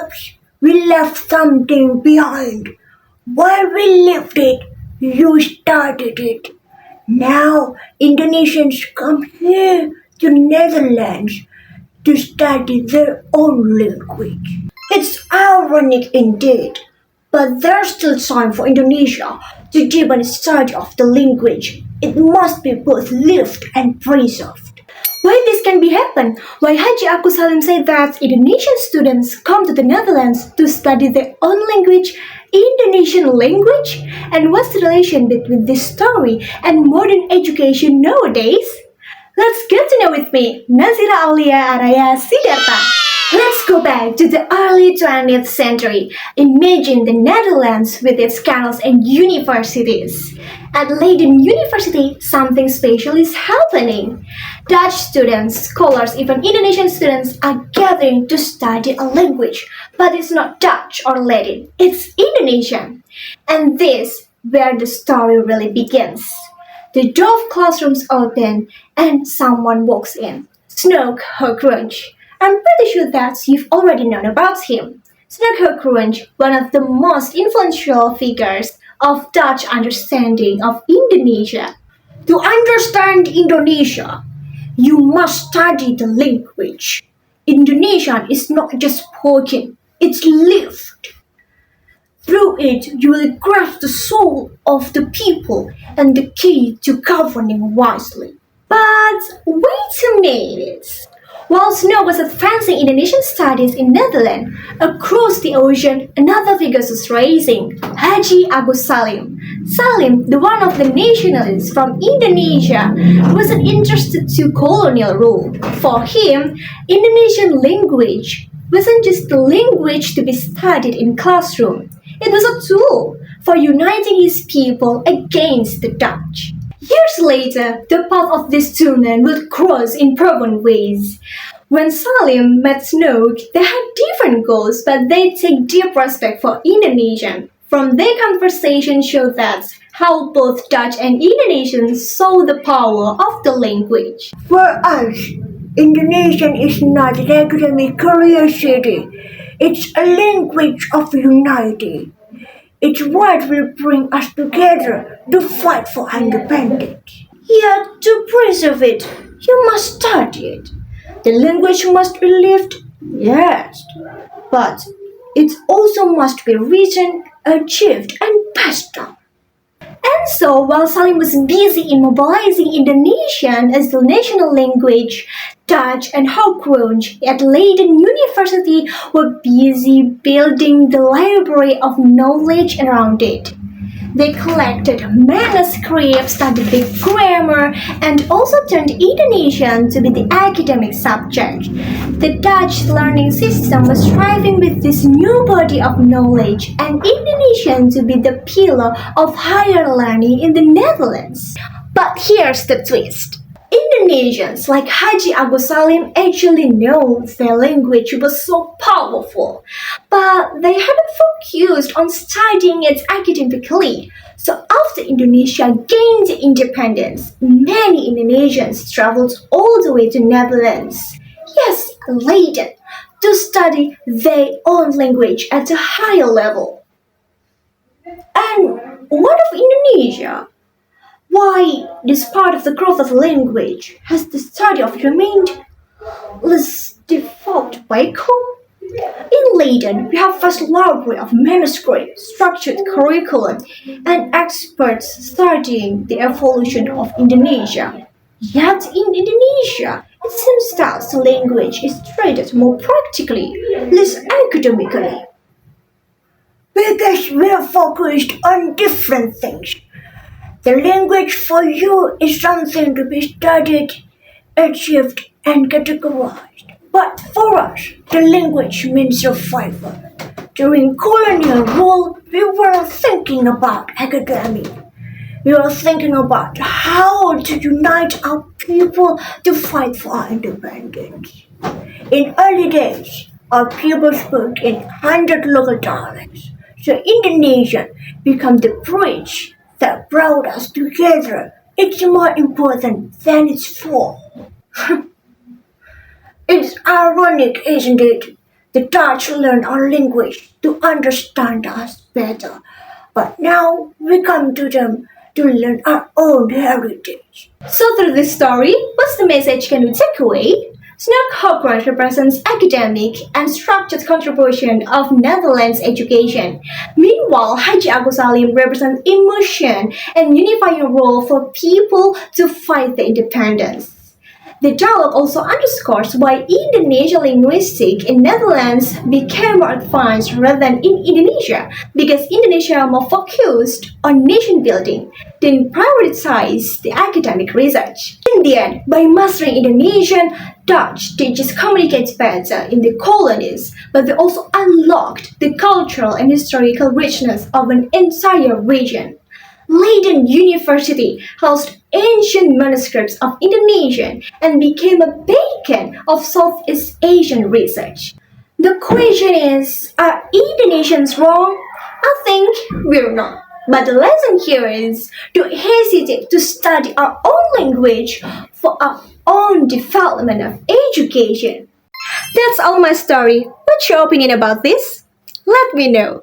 Perhaps we left something behind. While we left it, you started it. Now Indonesians come here to Netherlands to study their own language. It's ironic indeed, but there's still time for Indonesia to deepen its study of the language. It must be both lived and preserved. Why this can be happen? Why Haji Agus Salim said that Indonesian students come to the Netherlands to study their own language, Indonesian language? And what's the relation between this story and modern education nowadays? Let's get to know with me, Nazhiira, Aulia, Araya, Sidartha. Let's go back to the early 20th century. Imagine the Netherlands with its canals and universities. At Leiden University, something special is happening. Dutch students, scholars, even Indonesian students are gathering to study a language. But it's not Dutch or Latin, it's Indonesian. And this where the story really begins. The door of classrooms open and someone walks in. Snook Hokrunch. I'm pretty sure that you've already known about him. Snook Hokrunch, one of the most influential figures of Dutch understanding of Indonesia. To understand Indonesia, you must study the language. Indonesian is not just spoken, it's lived. Through it, you will grasp the soul of the people and the key to governing wisely. But wait a minute. While Snow was advancing Indonesian studies in Netherlands, across the ocean, another figure was rising, Haji Agus Salim. Salim, the one of the nationalists from Indonesia, wasn't interested to colonial rule. For him, Indonesian language wasn't just the language to be studied in classroom. It was a tool for uniting his people against the Dutch. Years later, the path of these two men would cross in profound ways. When Salim met Snook, they had different goals, but they take deep respect for Indonesian. From their conversation showed that how both Dutch and Indonesians saw the power of the language. For us, Indonesian is not an academic curiosity. It's a language of unity. It's what will bring us together to fight for independence. Yet to preserve it, you must study it. The language must be lived, yes, but it also must be written, achieved, and passed on. And so, while Salim was busy in mobilizing Indonesian as the national language, Dutch and Hokrunch at Leiden University were busy building the library of knowledge around it. They collected manuscripts, studied the grammar, and also turned Indonesian to be the academic subject. The Dutch learning system was thriving with this new body of knowledge, and Indonesian to be the pillar of higher learning in the Netherlands. But here's the twist. Indonesians like Haji Agus Salim actually know their language was so powerful, but they hadn't focused on studying it academically. So after Indonesia gained independence, many Indonesians traveled all the way to Netherlands, yes, Leiden, to study their own language at a higher level. And what of Indonesia? Why, despite of the growth of language, has the study of it remained less developed back home? In Leiden, we have vast library of manuscripts, structured curriculum, and experts studying the evolution of Indonesia. Yet in Indonesia, it seems that the language is treated more practically, less academically. Because we're focused on different things. The language for you is something to be studied, achieved, and categorized. But for us, the language means survival. During colonial rule, we were thinking about academy. We were thinking about how to unite our people to fight for our independence. In early days, our people spoke in 100 local dialects, so Indonesian became the bridge that brought us together. It's more important than its form. It's ironic, isn't it? The Dutch learned our language to understand us better, but now we come to them to learn our own heritage. So through this story, what's the message can we take away? Snook Hopkins represents academic and structured contribution of Netherlands education. Meanwhile, Haji Agus Salim represents emotion and unifying role for people to fight the independence. The dialogue also underscores why Indonesian linguistics in Netherlands became more advanced rather than in Indonesia, because Indonesia more focused on nation building, then prioritized the academic research. In the end, by mastering Indonesian, Dutch teachers communicate better in the colonies, but they also unlocked the cultural and historical richness of an entire region. Leiden University housed ancient manuscripts of Indonesian and became a beacon of Southeast Asian research. The question is, are Indonesians wrong? I think we're not. But the lesson here is to hesitate to study our own language for our own development of education. That's all my story. What's your opinion about this? Let me know.